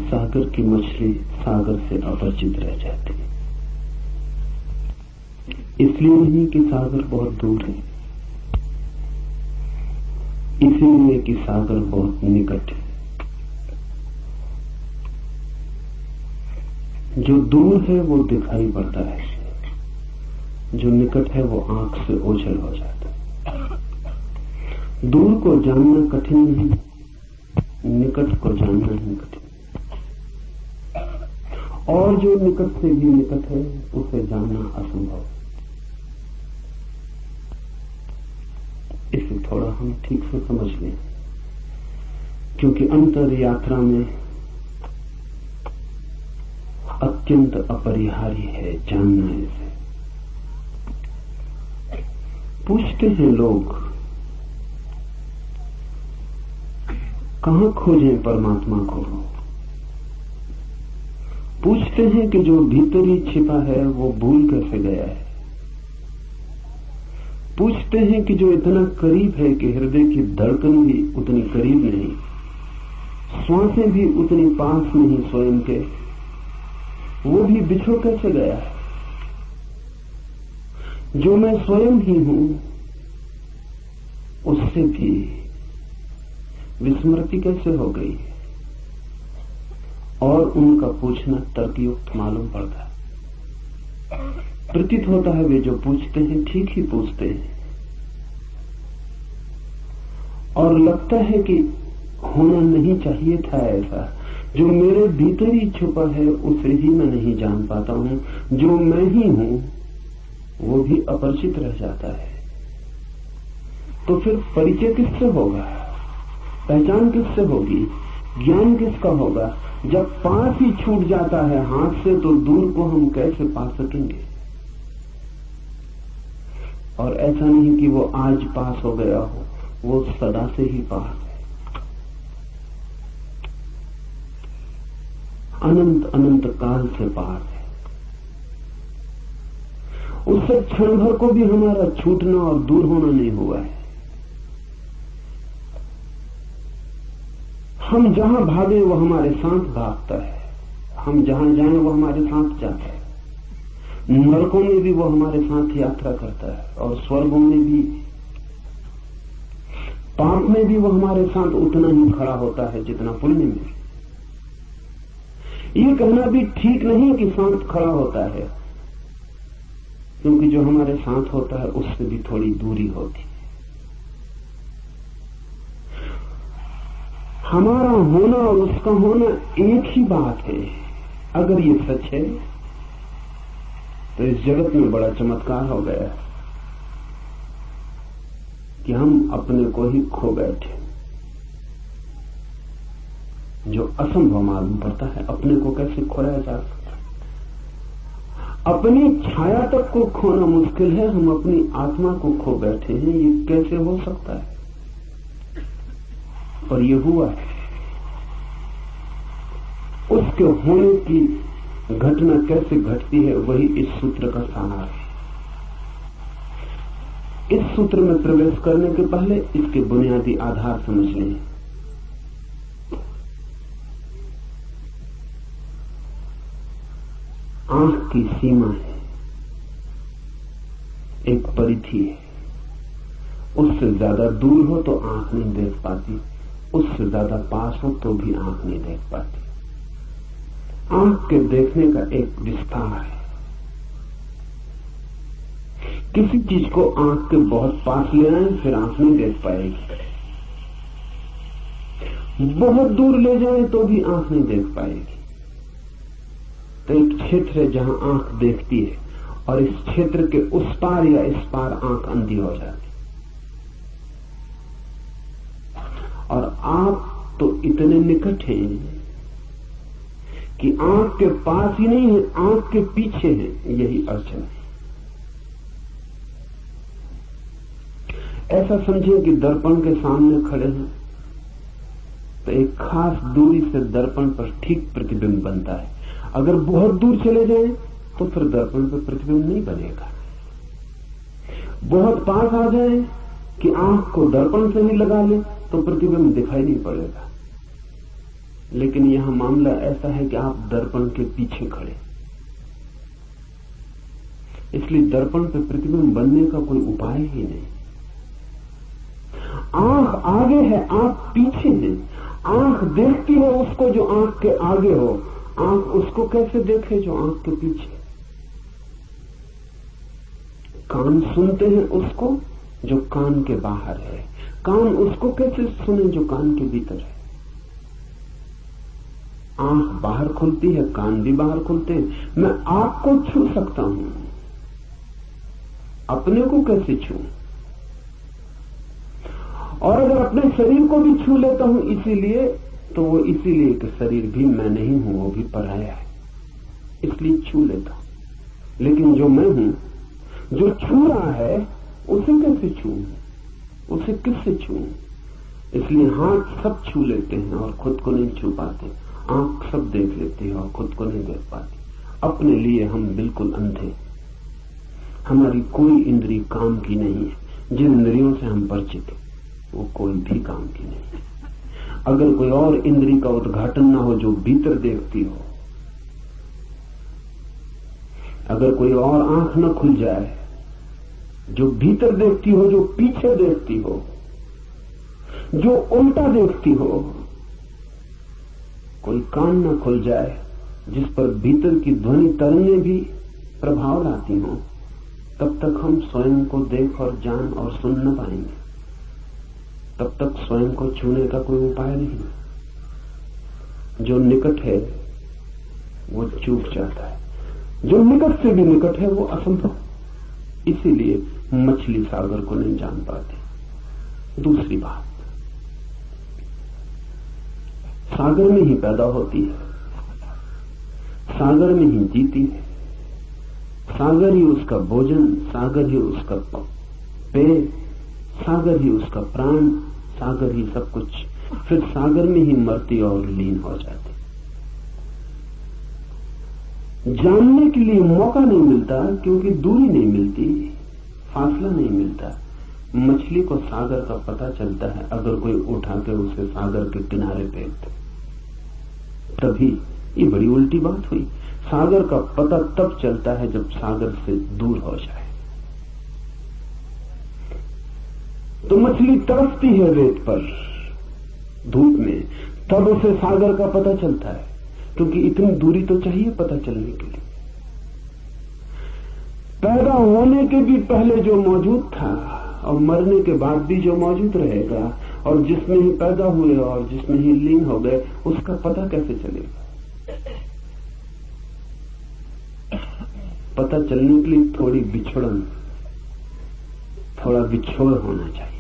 सागर की मछली सागर से अपरिचित रह जाती है। इसलिए नहीं कि सागर बहुत दूर है, इसीलिए कि सागर बहुत निकट है। जो दूर है वो दिखाई पड़ता है, जो निकट है वो आंख से ओझल हो जाता है। दूर को जानना कठिन नहीं, निकट को जानना ही कठिन। और जो निकट से भी निकट है उसे जानना असंभव है। इसे थोड़ा हम ठीक से समझ लें, क्योंकि अंतर यात्रा में अत्यंत अपरिहार्य है जानना इसे। पूछते हैं लोग, कहां खोजें परमात्मा को? पूछते हैं कि जो भीतर ही छिपा है वो भूल कैसे गया है? पूछते हैं कि जो इतना करीब है कि हृदय की धड़कन भी उतनी करीब नहीं, श्वासें भी उतनी पास नहीं स्वयं के, वो भी बिछड़ कैसे गया है? जो मैं स्वयं ही हूं उससे भी विस्मृति कैसे हो गई? और उनका पूछना तर्कयुक्त मालूम पड़ता है। प्रतीत होता है वे जो पूछते हैं ठीक ही पूछते हैं, और लगता है कि होना नहीं चाहिए था ऐसा। जो मेरे भीतर ही छुपा है उसे ही मैं नहीं जान पाता हूं, जो मैं ही हूं वो भी अपरिचित रह जाता है। तो फिर परिचय किससे होगा? पहचान किससे होगी? ज्ञान किसका होगा? जब पास ही छूट जाता है हाथ से तो दूर को हम कैसे पा सकेंगे? और ऐसा नहीं कि वो आज पास हो गया हो, वो सदा से ही पास है। अनंत अनंत काल से पास है। उससे क्षण भर को भी हमारा छूटना और दूर होना नहीं हुआ है। हम जहां भागे वो हमारे साथ भागता है, हम जहां जाएं वो हमारे साथ जाता है। नरकों में भी वो हमारे साथ यात्रा करता है, और स्वर्गों में भी, पाप में भी वो हमारे साथ उतना ही खड़ा होता है जितना पुण्य में। ये कहना भी ठीक नहीं कि साथ खड़ा होता है, क्योंकि जो हमारे साथ होता है उससे भी थोड़ी दूरी होती है। हमारा होना और उसका होना एक ही बात है। अगर ये सच है तो इस जगत में बड़ा चमत्कार हो गया कि हम अपने को ही खो बैठे। जो असंभव मालूम पड़ता है, अपने को कैसे खोया जा सकता है? अपनी छाया तक को खोना मुश्किल है, हम अपनी आत्मा को खो बैठे हैं। ये कैसे हो सकता है? पर ये हुआ है। उसके होने की घटना कैसे घटती है वही इस सूत्र का सार है। इस सूत्र में प्रवेश करने के पहले इसके बुनियादी आधार समझ लें। आंख की सीमा है, एक परिधि है। उससे ज्यादा दूर हो तो आंख नहीं देख पाती, उससे ज्यादा पास हो तो भी आंख नहीं देख पाती। आंख के देखने का एक विस्तार है। किसी चीज को आंख के बहुत पास ले आए फिर आंख नहीं देख पाएगी, बहुत दूर ले जाए तो भी आंख नहीं देख पाएगी। तो एक क्षेत्र है जहां आंख देखती है, और इस क्षेत्र के उस पार या इस पार आंख अंधी हो जाती। और आप तो इतने निकट हैं कि आंख के पास ही नहीं है, आंख के पीछे है। यही अड़चन है। ऐसा समझिए कि दर्पण के सामने खड़े हैं तो एक खास दूरी से दर्पण पर ठीक प्रतिबिंब बनता है। अगर बहुत दूर चले जाएं तो फिर दर्पण पर प्रतिबिंब नहीं बनेगा। बहुत पास आ जाएं कि आंख को दर्पण से ही लगा ले तो प्रतिबिंब दिखाई नहीं पड़ेगा। लेकिन यहां मामला ऐसा है कि आप दर्पण के पीछे खड़े, इसलिए दर्पण पे प्रतिबिंब बनने का कोई उपाय ही नहीं। आंख आगे है, आंख पीछे है। आंख देखती है उसको जो आंख के आगे हो, आंख उसको कैसे देखे जो आंख के पीछे। कान सुनते हैं उसको जो कान के बाहर है, कान उसको कैसे सुने जो कान के भीतर है। आंख बाहर खुलती है, कान भी बाहर खुलते हैं। मैं आपको छू सकता हूं, अपने को कैसे छू? और अगर अपने शरीर को भी छू लेता हूं इसीलिए, तो वो इसीलिए कि शरीर भी मैं नहीं हूं, वो भी पराया है, इसलिए छू लेता हूं। लेकिन जो मैं हूं, जो छू रहा है, उसे कैसे छू? उसे किससे छू? इसलिए हाथ सब छू लेते हैं और खुद को नहीं छू पाते। आंख सब देख लेती है और खुद को नहीं देख पाती। अपने लिए हम बिल्कुल अंधे। हमारी कोई इंद्रिय काम की नहीं है। जिन इंद्रियों से हम परिचित हैं वो कोई भी काम की नहीं है। अगर कोई और इंद्रिय का उद्घाटन ना हो जो भीतर देखती हो, अगर कोई और आंख न खुल जाए जो भीतर देखती हो, जो पीछे देखती हो, जो उल्टा देखती हो, कोई कान न खुल जाए जिस पर भीतर की ध्वनि तरंगें भी प्रभाव लाती हो, तब तक हम स्वयं को देख और जान और सुन न पाएंगे। तब तक स्वयं को छूने का कोई उपाय नहीं। जो निकट है वो चूक जाता है, जो निकट से भी निकट है वो असंभव। इसीलिए मछली सागर को नहीं जान पाती। दूसरी बात, सागर में ही पैदा होती है, सागर में ही जीती है, सागर ही उसका भोजन, सागर ही उसका पेय, सागर ही उसका प्राण, सागर ही सब कुछ। फिर सागर में ही मरती और लीन हो जाती। जानने के लिए मौका नहीं मिलता क्योंकि दूरी नहीं मिलती, फासला नहीं मिलता। मछली को सागर का पता चलता है अगर कोई उठा के उसे सागर के किनारे फेंक दे, तभी। ये बड़ी उल्टी बात हुई। सागर का पता तब चलता है जब सागर से दूर हो जाए। तो मछली तरसती है रेत पर, धूप में, तब उसे सागर का पता चलता है, क्योंकि इतनी दूरी तो चाहिए पता चलने के लिए। पैदा होने के भी पहले जो मौजूद था और मरने के बाद भी जो मौजूद रहेगा, और जिसमें ही पैदा हुए और जिसमें ही लीन हो गए, उसका पता कैसे चलेगा? पता चलने के लिए थोड़ी बिछड़न, थोड़ा बिछोड़ होना चाहिए।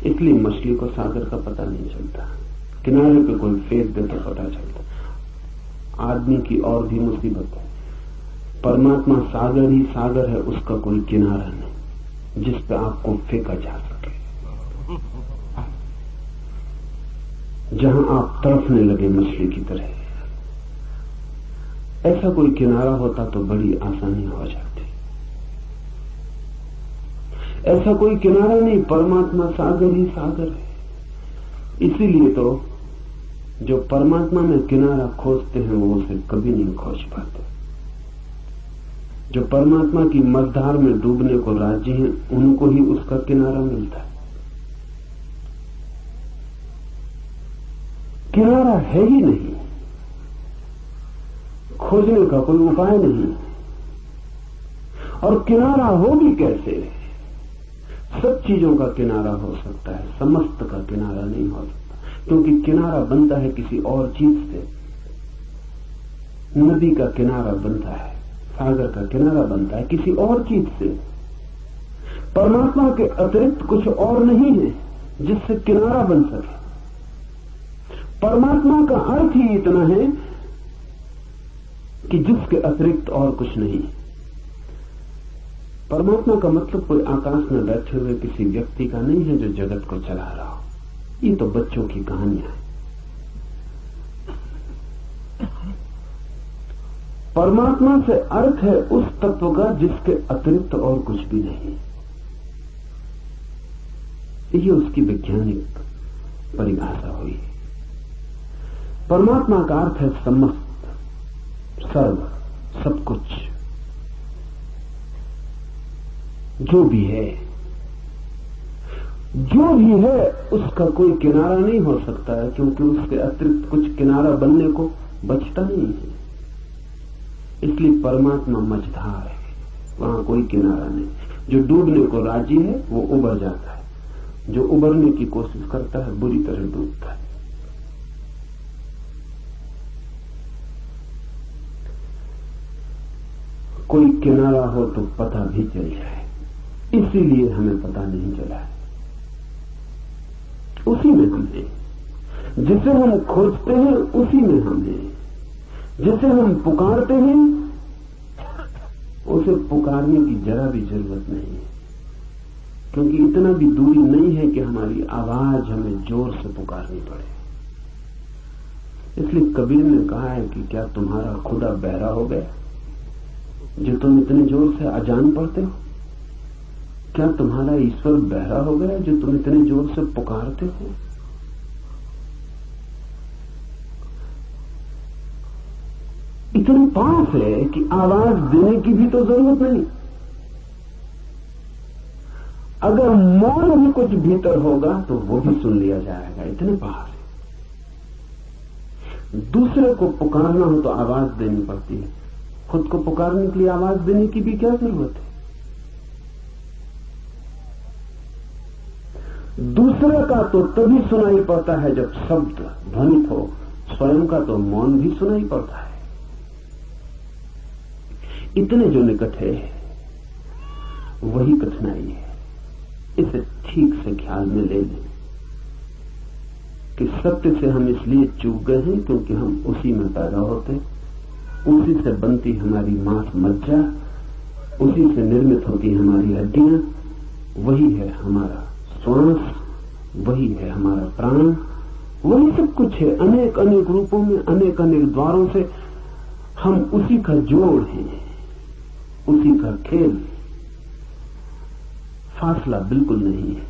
इसलिए मछली को सागर का पता नहीं चलता। किनारे पे कोई फेंक दे तो पता चलता। आदमी की और भी मुसीबत है। परमात्मा सागर ही सागर है, उसका कोई किनारा नहीं जिस पे आपको फेंका जा सके। जहां आप तड़फने लगे मछली की तरह, ऐसा कोई किनारा होता तो बड़ी आसानी हो जाती। ऐसा कोई किनारा नहीं, परमात्मा सागर ही सागर है। इसीलिए तो जो परमात्मा में किनारा खोजते हैं वो उसे कभी नहीं खोज पाते। जो परमात्मा की मझधार में डूबने को राजी हैं, उनको ही उसका किनारा मिलता है। किनारा है ही नहीं, खोजने का कोई उपाय नहीं। और किनारा हो भी कैसे? सब चीजों का किनारा हो सकता है, समस्त का किनारा नहीं हो सकता, क्योंकि किनारा बनता है किसी और चीज से। नदी का किनारा बनता है, सागर का किनारा बनता है किसी और चीज से। परमात्मा के अतिरिक्त कुछ और नहीं है जिससे किनारा बन सके। परमात्मा का अर्थ ही इतना है कि जिसके अतिरिक्त और कुछ नहीं। परमात्मा का मतलब कोई आकाश में बैठे हुए किसी व्यक्ति का नहीं है जो जगत को चला रहा हो। ये तो बच्चों की कहानियां हैं। परमात्मा से अर्थ है उस तत्व का जिसके अतिरिक्त और कुछ भी नहीं। ये उसकी वैज्ञानिक परिभाषा हुई। परमात्मा का अर्थ है समस्त, सर्व, सब कुछ, जो भी है। जो भी है उसका कोई किनारा नहीं हो सकता है, क्योंकि उसके अतिरिक्त कुछ किनारा बनने को बचता नहीं है। इसलिए परमात्मा मझधार है, वहां कोई किनारा नहीं। जो डूबने को राजी है वो उबर जाता है, जो उबरने की कोशिश करता है बुरी तरह डूबता है। कोई किनारा हो तो पता भी चल जाए, इसीलिए हमें पता नहीं चला है। उसी में हम हैं, जिसे हम खोजते हैं उसी में हम हैं, जिसे हम पुकारते हैं उसे पुकारने की जरा भी जरूरत नहीं है, क्योंकि इतना भी दूरी नहीं है कि हमारी आवाज हमें जोर से पुकारनी पड़े। इसलिए कबीर ने कहा है कि क्या तुम्हारा खुदा बहरा हो गया जो तुम इतने जोर से अजान पढ़ते हो? क्या तुम्हारा ईश्वर बहरा हो गया जो तुम इतने जोर से पुकारते हो? इतने पास है कि आवाज देने की भी तो जरूरत नहीं। अगर मौन भी कुछ भीतर होगा तो वो भी सुन लिया जाएगा, इतने पास है। दूसरे को पुकारना हो तो आवाज देनी पड़ती है, खुद को पुकारने के लिए आवाज देने की भी क्या जरूरत है? दूसरे का तो तभी सुनाई पड़ता है जब शब्द ध्वनित हो, स्वयं का तो मौन भी सुनाई पड़ता है। इतने जो निकट है वही कठिनाई है। इसे ठीक से ख्याल में ले लें कि सत्य से हम इसलिए चूक गए हैं क्योंकि हम उसी में पैदा होते, उसी से बनती हमारी मांस मज्जा, उसी से निर्मित होती हमारी हड्डियां, वही है हमारा श्वास, वही है हमारा प्राण, वही सब कुछ है। अनेक अनेक रूपों में, अनेक अनेक द्वारों से हम उसी का जोड़ हैं, उसी का खेल। फासला बिल्कुल नहीं है,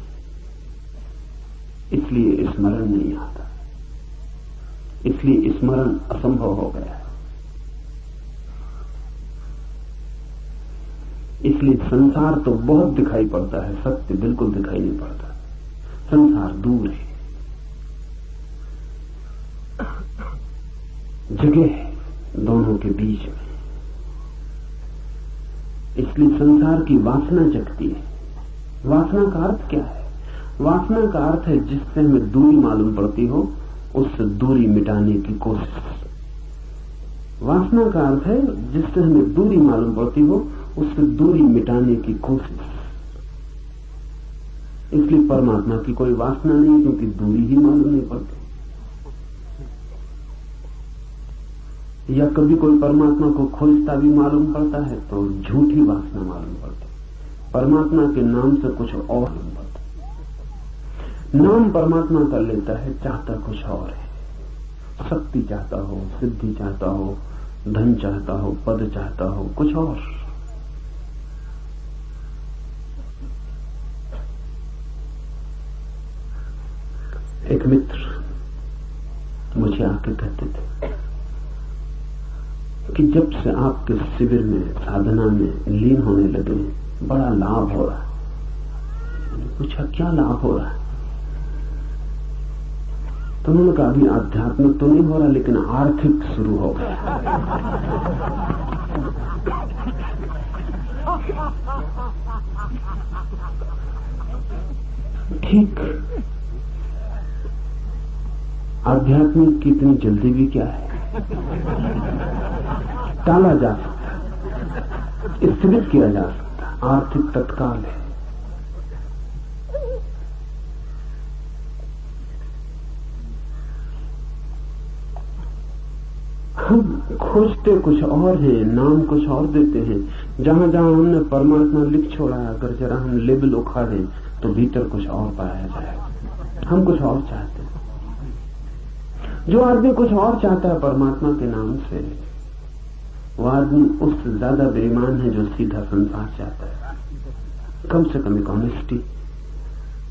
इसलिए स्मरण नहीं आता, इसलिए स्मरण असंभव हो गया है। इसलिए संसार तो बहुत दिखाई पड़ता है, सत्य बिल्कुल दिखाई नहीं पड़ता। संसार दूर है, जगह है दोनों के बीच में। इसलिए संसार की वासना जगती है। वासना का अर्थ क्या है? वासना का अर्थ है जिससे हमें दूरी मालूम पड़ती हो उससे दूरी मिटाने की कोशिश। वासना का अर्थ है जिससे हमें दूरी मालूम पड़ती हो उससे दूरी मिटाने की कोशिश। इसलिए परमात्मा की कोई वासना नहीं, क्योंकि दूरी ही मालूम नहीं पड़ती। या कभी कोई परमात्मा को खोजता भी मालूम पड़ता है तो झूठी वासना मालूम पड़ती। परमात्मा के नाम से कुछ और मालूम पड़ता। नाम परमात्मा का लेता है, चाहता कुछ और है। शक्ति चाहता हो, सिद्धि चाहता हो, धन चाहता हो, पद चाहता हो, कुछ और। एक मित्र मुझे आके कहते थे कि जब से आपके शिविर में, साधना में लीन होने लगे बड़ा लाभ हो रहा है। मैंने पूछा क्या लाभ हो रहा है? तो उन्होंने कहा अभी आध्यात्मिक तो नहीं हो रहा, लेकिन आर्थिक शुरू हो गया। ठीक, आध्यात्मिक की इतनी जल्दी भी क्या है? टाला जा सकता, स्थगित किया जा सकता, आर्थिक तत्काल है। हम खोजते कुछ और हैं, नाम कुछ और देते हैं। जहां जहां हमने परमात्मा लिख छोड़ा है, अगर जरा हम लेबल उखाड़ें तो भीतर कुछ और पाया जाएगा। हम कुछ और चाहते हैं। जो आदमी कुछ और चाहता है परमात्मा के नाम से, वो आदमी उससे ज्यादा बेईमान है जो सीधा संसार चाहता है। कम से कम एक ऑनेस्टी,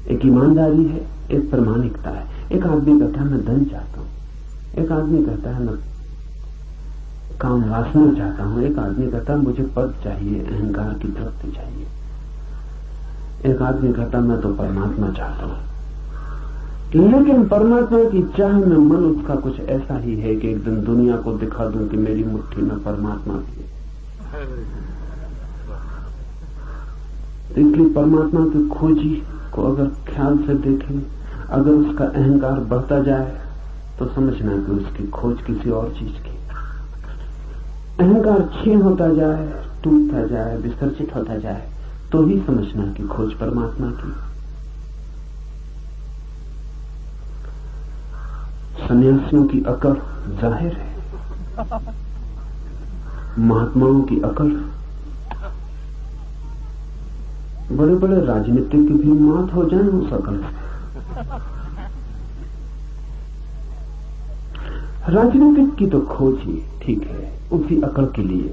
एक ईमानदारी है, एक प्रामाणिकता है। एक आदमी कहता है मैं धन चाहता हूं, एक आदमी कहता है मैं काम वासना चाहता हूं, एक आदमी कहता है मुझे पद चाहिए, अहंकार की तृप्ति चाहिए, एक आदमी कहता मैं तो परमात्मा चाहता हूं। लेकिन परमात्मा की चाह में मन उसका कुछ ऐसा ही है कि एक दिन दुनिया को दिखा दूं कि मेरी मुट्ठी में परमात्मा भी है। इसलिए परमात्मा की खोजी को अगर ख्याल से देखें, अगर उसका अहंकार बढ़ता जाए तो समझना कि उसकी खोज किसी और चीज की। अहंकार क्षीण होता जाए, टूटता जाए, विसर्जित होता जाए तो ही समझना कि खोज परमात्मा की। सन्यासियों की अकड़ जाहिर है, महात्माओं की अकड़, बड़े बड़े राजनीतिक भी मात हो जाएं उस अकड़ से। राजनीतिक की तो खोज ही ठीक है, उसी अकड़ के लिए,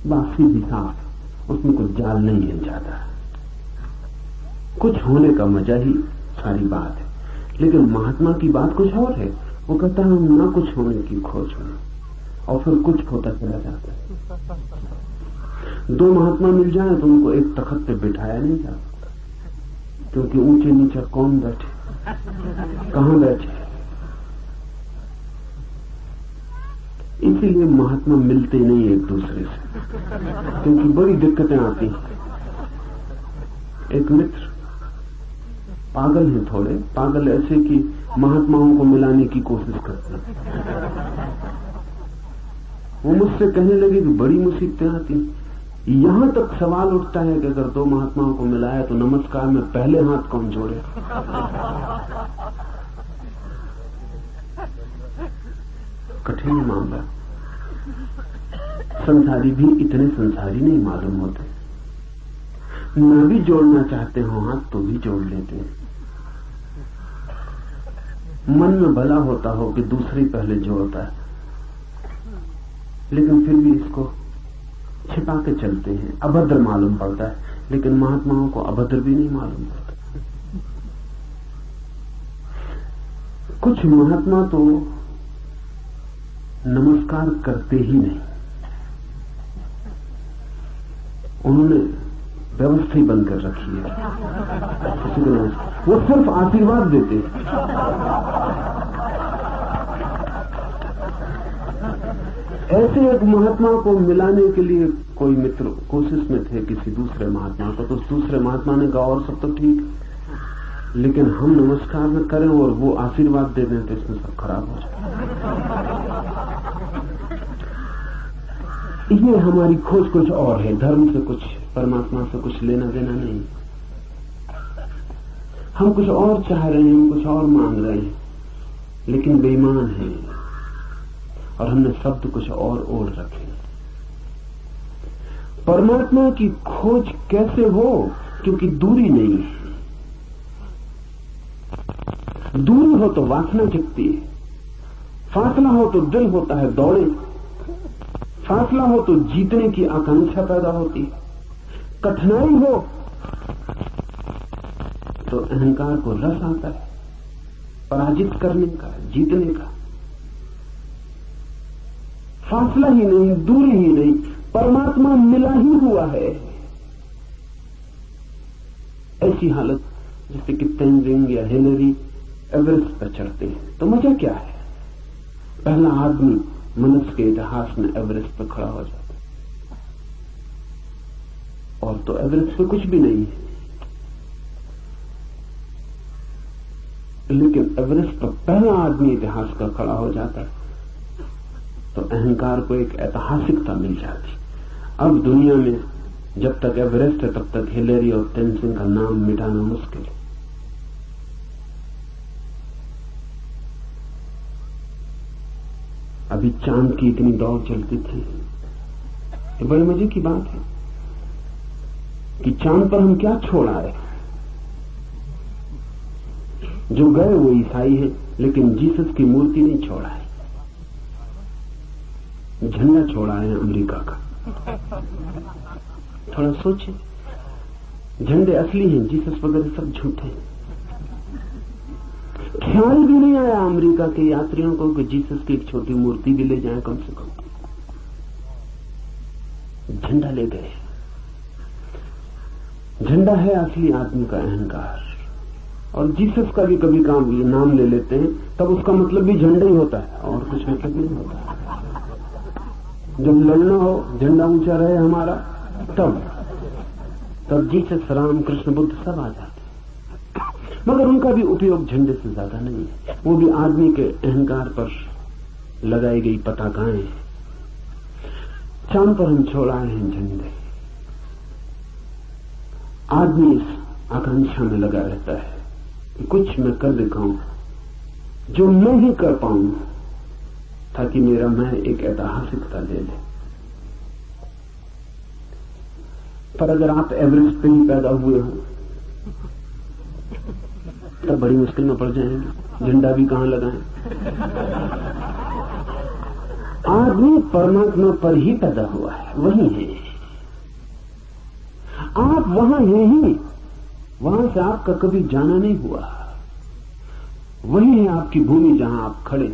बाकी भी साफ, उसमें कुछ जाल नहीं है ज्यादा, कुछ होने का मजा ही सारी बात है। लेकिन महात्मा की बात कुछ और है, वो कहता है हम ना कुछ होने की खोज में, और फिर कुछ होता चला जाता है। दो महात्मा मिल जाए तो उनको एक तख्त पे बिठाया नहीं जा सकता, क्योंकि ऊंचे नीचे कौन बैठे, कहां बैठे, इसीलिए महात्मा मिलते नहीं एक दूसरे से, क्योंकि बड़ी दिक्कतें आती हैं। एक मित्र पागल हैं, थोड़े पागल ऐसे कि महात्माओं को मिलाने की कोशिश करते हैं। वो मुझसे कहने लगे कि बड़ी मुसीबतें आती, यहां तक सवाल उठता है कि अगर दो महात्माओं को मिलाया तो नमस्कार में पहले हाथ कौन जोड़े। कठिन मामला। संसारी भी इतने संसारी नहीं मालूम होते, न भी जोड़ना चाहते हो हाथ तो भी जोड़ लेते हैं। मन में भला होता हो कि दूसरी पहले जोड़ता है, लेकिन फिर भी इसको छिपा के चलते हैं, अभद्र मालूम पड़ता है। लेकिन महात्माओं को अभद्र भी नहीं मालूम पड़ता। कुछ महात्मा तो नमस्कार करते ही नहीं, उन्होंने व्यवस्था ही बंद कर रखी है किसी को नमस्कार, वो सिर्फ आशीर्वाद देते। ऐसे एक महात्मा को मिलाने के लिए कोई मित्र कोशिश में थे किसी दूसरे महात्मा को, तो उस दूसरे महात्मा ने कहा और सब तो ठीक, लेकिन हम नमस्कार न करें और वो आशीर्वाद दे दें तो इसमें सब खराब हो जाए। ये हमारी खोज कुछ और है, धर्म से कुछ, परमात्मा से कुछ लेना देना नहीं। हम कुछ और चाह रहे हैं, हम कुछ और मांग रहे हैं, लेकिन बेईमान हैं और हमने शब्द कुछ और ओढ़ रखे। परमात्मा की खोज कैसे हो? क्योंकि दूरी नहीं है। दूरी हो तो वासना जगती है, फासला हो तो दिल होता है दौड़े, फासला हो तो जीतने की आकांक्षा पैदा होती है, कठिनाई हो तो अहंकार को रस आता है पराजित करने का, जीतने का। फासला ही नहीं, दूरी ही नहीं, परमात्मा मिला ही हुआ है। ऐसी हालत जैसे कि तेंजिंग या हिलरी एवरेस्ट पर चढ़ते हैं तो मजा क्या है? पहला आदमी मनुष्य के इतिहास में एवरेस्ट पर खड़ा हो जाता है, और तो एवरेस्ट पे कुछ भी नहीं है, लेकिन एवरेस्ट पर पहला आदमी इतिहास का खड़ा हो जाता है तो अहंकार को एक ऐतिहासिकता मिल जाती। अब दुनिया में जब तक एवरेस्ट है तब तक हिलेरी और तेंजिंग का नाम मिटाना मुश्किल है। अभी चांद की इतनी दौड़ चलती थी, ये बड़े मजे की बात है कि चांद पर हम क्या छोड़ आए। जो गए वो ईसाई हैं, लेकिन जीसस की मूर्ति नहीं छोड़ा है, झंडा छोड़ा है अमेरिका का। थोड़ा सोचिए, झंडे असली हैं, जीसस वगैरह सब झूठे हैं। ख्याल भी नहीं आया अमेरिका के यात्रियों को कि जीसस की एक छोटी मूर्ति भी ले जाएं कम से कम। झंडा ले गए। झंडा है असली आदमी का अहंकार। और जीसस का भी कभी काम नाम ले लेते हैं तब उसका मतलब भी झंडा ही होता है और कुछ मतलब नहीं होता। जब लड़ना हो, झंडा ऊंचा रहे हमारा, तब जीसस, राम, कृष्ण, बुद्ध सब आ जाते हैं। मगर उनका भी उपयोग झंडे से ज्यादा नहीं है। वो भी आदमी के अहंकार पर लगाई गई पताकाएं। चांद पर हम छोड़ आए हैं झंडे। आदमी इस आकांक्षा में लगा रहता है कि कुछ मैं कर दिखाऊं जो मैं ही कर पाऊं, ताकि मेरा मैं एक ऐतिहासिकता ले ले। पर अगर आप एवरेस्ट पे ही पैदा हुए हो तब बड़ी मुश्किल में पड़ जाएंगे। झंडा भी कहां लगाएं? आदमी परमात्मा पर ही पैदा हुआ है, वही है। आप वहां हैं ही, वहां से आपका कभी जाना नहीं हुआ। वही है आपकी भूमि जहां आप खड़े।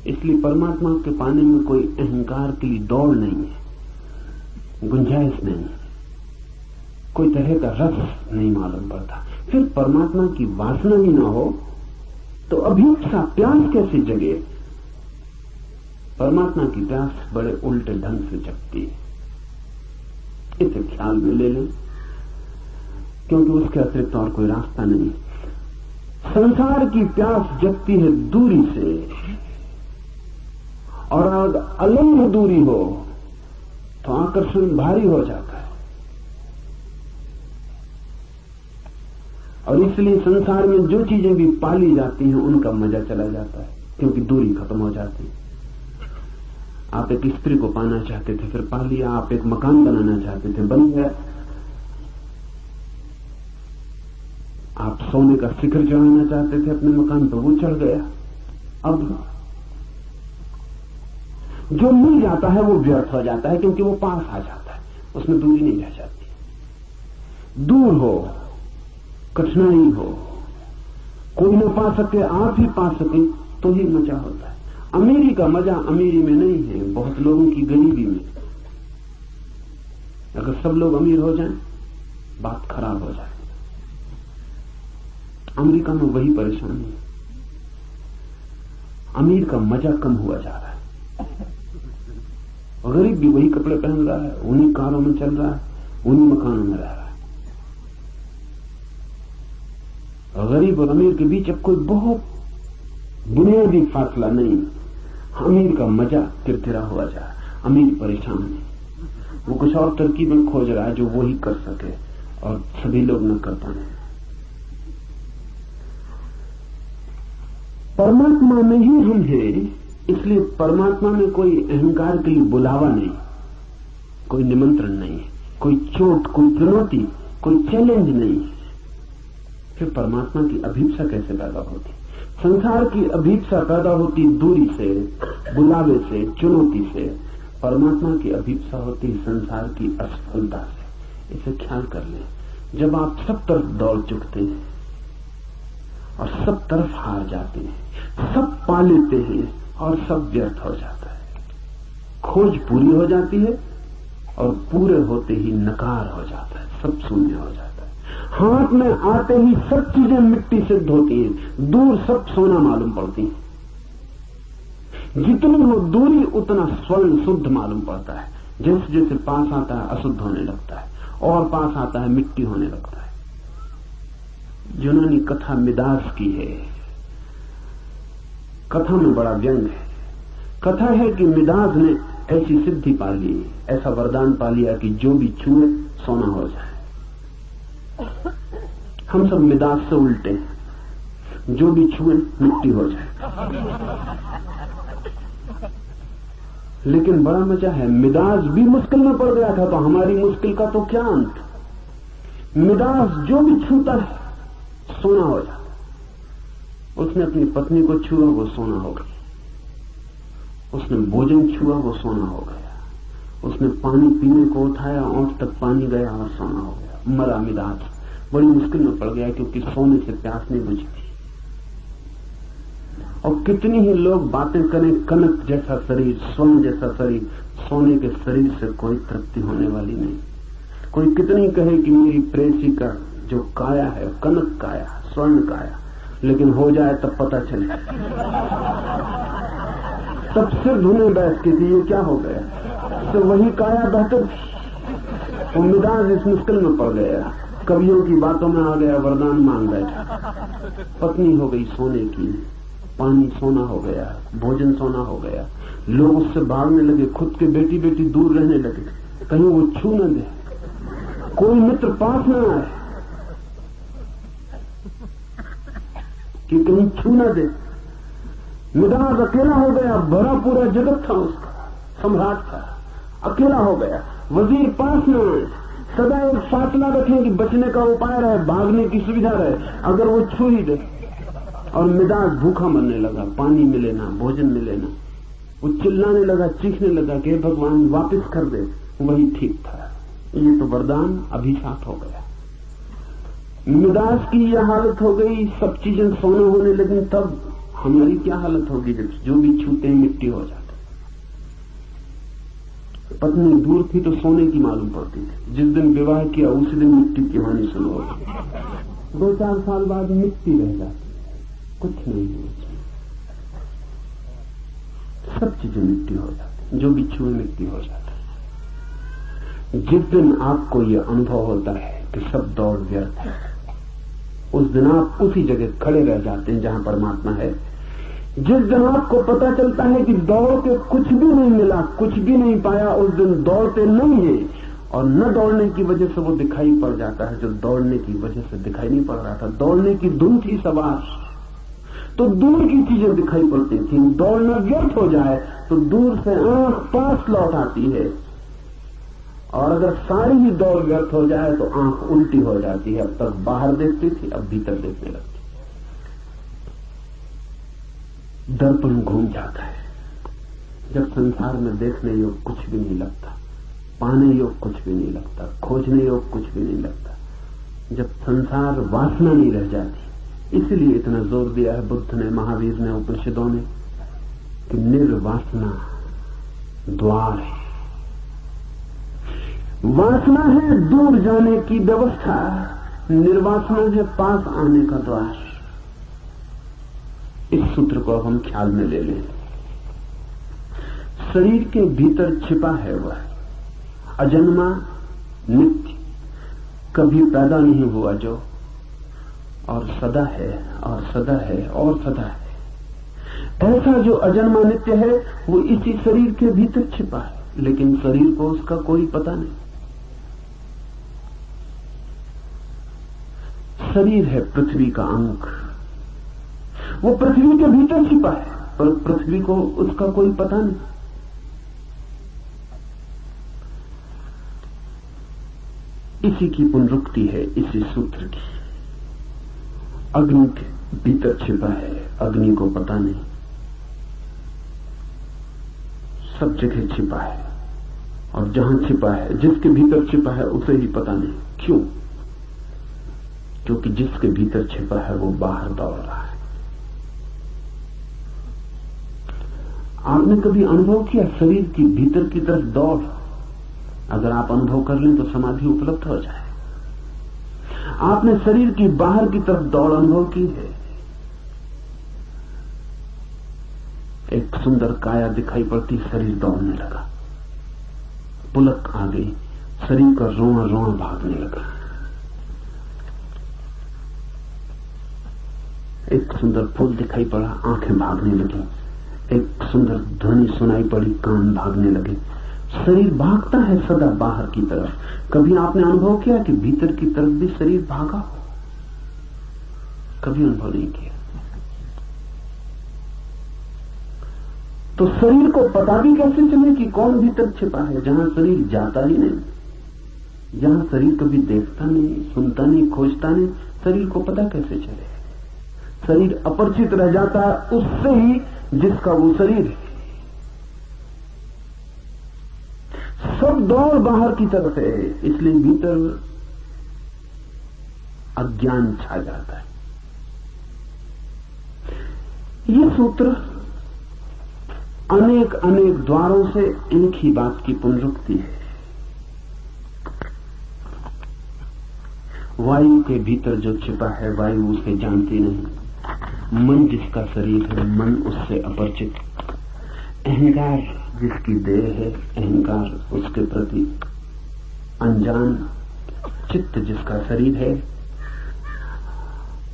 इसलिए परमात्मा के पाने में कोई अहंकार के लिए दौड़ नहीं है, गुंजाइश नहीं, कोई तरह का रस नहीं मालूम पड़ता। फिर परमात्मा की वासना ही ना हो तो अभीप्सा, प्यास कैसे जगे? परमात्मा की प्यास बड़े उल्टे ढंग से जगती है। इसे ख्याल में ले लें, क्योंकि उसके अतिरिक्त और कोई रास्ता नहीं। संसार की प्यास जगती है दूरी से, और अगर अलंघ दूरी हो तो आकर्षण भारी हो जाता है। और इसलिए संसार में जो चीजें भी पाली जाती हैं उनका मजा चला जाता है, क्योंकि दूरी खत्म हो जाती है। आप एक स्त्री को पाना चाहते थे, फिर पा लिया। आप एक मकान बनाना चाहते थे, बन गया। आप सोने का शिखर चढ़ाना चाहते थे अपने मकान पर, वो चढ़ गया। अब जो मिल जाता है वो व्यर्थ हो जाता है, क्योंकि वो पास आ जाता है, उसमें दूरी नहीं रह जाती। दूर हो, कठिनाई हो, कोई न पा सके, आप ही पा सके, तो ही मजा होता है। अमीरी का मजा अमीरी में नहीं है, बहुत लोगों की गरीबी में। अगर सब लोग अमीर हो जाएं, बात खराब हो जाए। अमेरिका में वही परेशानी है, अमीर का मजा कम हुआ जा रहा है। गरीब भी वही कपड़े पहन रहा है, उन्हीं कारों में चल रहा है, उन्हीं मकानों में रह रहा है। गरीब और अमीर के बीच अब कोई बहुत बुनियादी फासला नहीं। अमीर का मजा किरकिरा हुआ जा रहा है, अमीर परेशान है। वो कुछ और तरकीबें खोज रहा है जो वो ही कर सके और सभी लोग न कर पाए। परमात्मा में ही हम हैं, इसलिए परमात्मा में कोई अहंकार के लिए बुलावा नहीं, कोई निमंत्रण नहीं, कोई चोट, कोई चुनौती, कोई चैलेंज नहीं। फिर परमात्मा की अभीप्सा कैसे पैदा होती? संसार की अभीप्सा पैदा होती दूरी से, बुलावे से, चुनौती से। परमात्मा की अभीप्सा होती संसार की असफलता से। इसे ख्याल कर लें। जब आप सब तरफ दौड़ चुकते हैं और सब तरफ हार जाते हैं, सब पा लेते हैं और सब व्यर्थ हो जाता है। खोज पूरी हो जाती है और पूरे होते ही नकार हो जाता है, सब शून्य हो जाता है। हाथ में आते ही सब चीजें मिट्टी सिद्ध होती हैं, दूर सब सोना मालूम पड़ती हैं। जितनी हो दूरी उतना स्वर्ण शुद्ध मालूम पड़ता है। जैसे जैसे पास आता है अशुद्ध होने लगता है, और पास आता है मिट्टी होने लगता है। यूनानी कथा मिदास की है। कथा में बड़ा व्यंग है। कथा है कि मिदास ने ऐसी सिद्धि पा ली, ऐसा वरदान पा लिया कि जो भी छुए सोना हो जाए। हम सब मिदास से उल्टे हैं, जो भी छुए मिट्टी हो जाए। लेकिन बड़ा मजा है, मिदास भी मुश्किल में पड़ गया था, तो हमारी मुश्किल का तो क्या अंत। मिदास जो भी छूता है सोना हो जाता। उसने अपनी पत्नी को छुआ, वो सोना हो गई। उसने भोजन छुआ, वो सोना हो गया। उसने पानी पीने को उठाया, ओंठ तक पानी गया और सोना हो गया। मरा मिदास, बड़ी मुश्किल में पड़ गया, क्योंकि सोने से प्यास नहीं बुझती। और कितनी ही लोग बातें करें, कनक जैसा शरीर, स्वर्ण जैसा शरीर, सोने के शरीर से कोई तृप्ति होने वाली नहीं। कोई कितनी कहे कि मेरी प्रेसी का जो काया है कनक काया, स्वर्ण काया, लेकिन हो जाए तब पता चले, तब सिर धुने बैठ के कि ये क्या हो गया, तो वही काया बेहतर थी। वो मिजाज इस मुश्किल में पड़ गया, कवियों की बातों में आ गया, वरदान मांग बैठा। पत्नी हो गई सोने की, पानी सोना हो गया, भोजन सोना हो गया, लोग उससे भागने लगे, खुद के बेटी बेटी दूर रहने लगे, कहीं वो छू न दे, कोई मित्र पास न आए कि कहीं छू न दे। मिजाज अकेला हो गया, भरा पूरा जगत था उसका, सम्राट था, अकेला हो गया, वजीर पास न आए, सदा एक फासला रखें कि बचने का उपाय रहे, भागने की सुविधा रहे, अगर वो छू ही दे। और मिजाज भूखा मरने लगा, पानी मिले ना, भोजन मिले ना, वो चिल्लाने लगा, चीखने लगा कि भगवान वापस कर दे, वही ठीक था। ये तो वरदान अभिशाप हो गया। मिजाज की यह हालत हो गई, सब चीजें सोने होने लगी, तब हमारी क्या हालत होगी जब जो भी छूते हैं मिट्टी हो जाते। पत्नी दूर थी तो सोने की मालूम पड़ती थी, जिस दिन विवाह किया उसी दिन मिट्टी की हानि शुरू हो गई। 2-4 साल बाद मिट्टी रह जाती है, कुछ नहीं होता, सब चीजें मिट्टी हो जाती, जो भी छुए मिट्टी हो जाता है। जिस दिन आपको यह अनुभव होता है कि सब दौड़ व्यर्थ है, उस दिन आप उसी जगह खड़े रह जाते हैं जहां परमात्मा है। जिस दिन आपको पता चलता है कि दौड़ के कुछ भी नहीं मिला, कुछ भी नहीं पाया, उस दिन दौड़ते नहीं है, और न दौड़ने की वजह से वो दिखाई पड़ जाता है जो दौड़ने की वजह से दिखाई नहीं पड़ रहा था। दौड़ने की धुन थी सवार, तो दूर की चीजें दिखाई पड़ती थी। दौड़ना व्यर्थ हो जाए तो दूर से आंख पास लौट आती है, और अगर सारी ही दौड़ व्यर्थ हो जाए तो आंख उल्टी हो जाती है। अब तक बाहर देखती थी, अब भीतर देखने लगती। दर्पण घूम जाता है जब संसार में देखने योग कुछ भी नहीं लगता, पाने योग कुछ भी नहीं लगता, खोजने योग कुछ भी नहीं लगता, जब संसार वासना नहीं रह जाती। इसलिए इतना जोर दिया है बुद्ध ने, महावीर ने, उपनिषदों ने कि निर्वासना द्वार है। वासना है दूर जाने की व्यवस्था, निर्वासना है पास आने का द्वार। इस सूत्र को हम ख्याल में ले लें। शरीर के भीतर छिपा है वह अजन्मा नित्य, कभी पैदा नहीं हुआ जो, और सदा है और सदा है और सदा है। ऐसा जो अजन्मा नित्य है वो इसी शरीर के भीतर छिपा है, लेकिन शरीर को उसका कोई पता नहीं। शरीर है पृथ्वी का अंग, वो पृथ्वी के भीतर छिपा है, पर पृथ्वी को उसका कोई पता नहीं। इसी की पुनरुक्ति है इसी सूत्र की। अग्नि के भीतर छिपा है, अग्नि को पता नहीं, सब जगह छिपा है, और जहां छिपा है, जिसके भीतर छिपा है उसे ही पता नहीं। क्यों? क्योंकि जिसके भीतर छिपा है वो बाहर दौड़ रहा है। आपने कभी अनुभव किया शरीर की भीतर की तरफ दौड़? अगर आप अनुभव कर लें तो समाधि उपलब्ध हो जाए। आपने शरीर की बाहर की तरफ दौड़ अनुभव की है? एक सुंदर काया दिखाई पड़ती, शरीर दौड़ने लगा, पुलक आ गई, शरीर का रोआ रोआ भागने लगा। एक सुंदर फूल दिखाई पड़ा, आंखें भागने लगी। एक सुंदर ध्वनि सुनाई पड़ी, कान भागने लगे। शरीर भागता है सदा बाहर की तरफ। कभी आपने अनुभव किया कि भीतर की तरफ भी शरीर भागा हो? कभी अनुभव नहीं किया। तो शरीर को पता भी कैसे चले कि कौन भीतर छिपा है, जहां शरीर जाता ही नहीं, जहां शरीर कभी देखता नहीं, सुनता नहीं, खोजता नहीं, शरीर को पता कैसे चले? शरीर अपरिचित रह जाता है उससे ही जिसका वो शरीर है। सब दौड़ बाहर की तरफ है, इसलिए भीतर अज्ञान छा जाता है। ये सूत्र अनेक अनेक द्वारों से एक ही बात की पुनरुक्ति है। वायु के भीतर जो छिपा है वायु उसे जानती नहीं। मन जिसका शरीर है मन उससे अपरिचित। अहंकार जिसकी देह है अहंकार उसके प्रति अनजान। चित्त जिसका शरीर है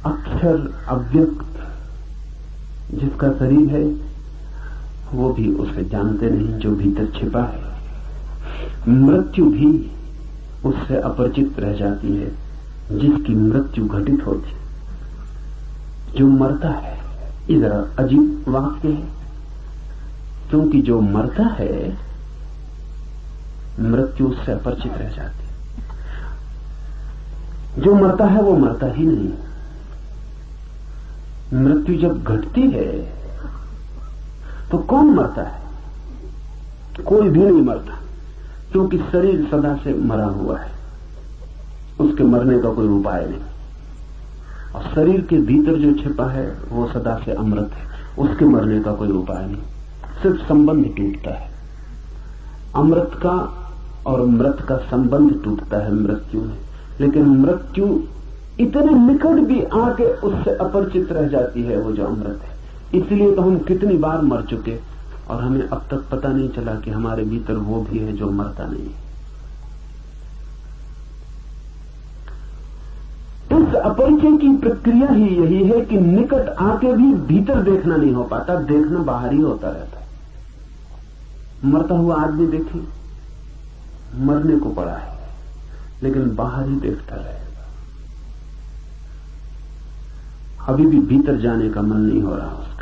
अक्षर अव्यक्त जिसका शरीर है वो भी उसे जानते नहीं जो भीतर छिपा है। मृत्यु भी उससे अपरिचित रह जाती है जिसकी मृत्यु घटित होती। जो मरता है ये जरा अजीब वाक्य है, क्योंकि जो मरता है मृत्यु उससे अपरिचित रह जाती है। जो मरता है वो मरता ही नहीं। मृत्यु जब घटती है तो कौन मरता है? कोई भी नहीं मरता, क्योंकि शरीर सदा से मरा हुआ है, उसके मरने का कोई उपाय नहीं। और शरीर के भीतर जो छिपा है वो सदा से अमृत है, उसके मरने का कोई उपाय नहीं। सिर्फ संबंध टूटता है। अमृत का और मृत का संबंध टूटता है मृत्यु में, लेकिन मृत्यु इतने निकट भी आके उससे अपरिचित रह जाती है वो जो अमृत है। इसलिए तो हम कितनी बार मर चुके और हमें अब तक पता नहीं चला कि हमारे भीतर वो भी है जो मरता नहीं है। इस अपरिचय की प्रक्रिया ही यही है कि निकट आके भी भीतर देखना नहीं हो पाता, देखना बाहर ही होता रहता है। मरता हुआ आदमी देखे, मरने को पड़ा है लेकिन बाहर ही देखता रहेगा। अभी भी भीतर जाने का मन नहीं हो रहा उसका।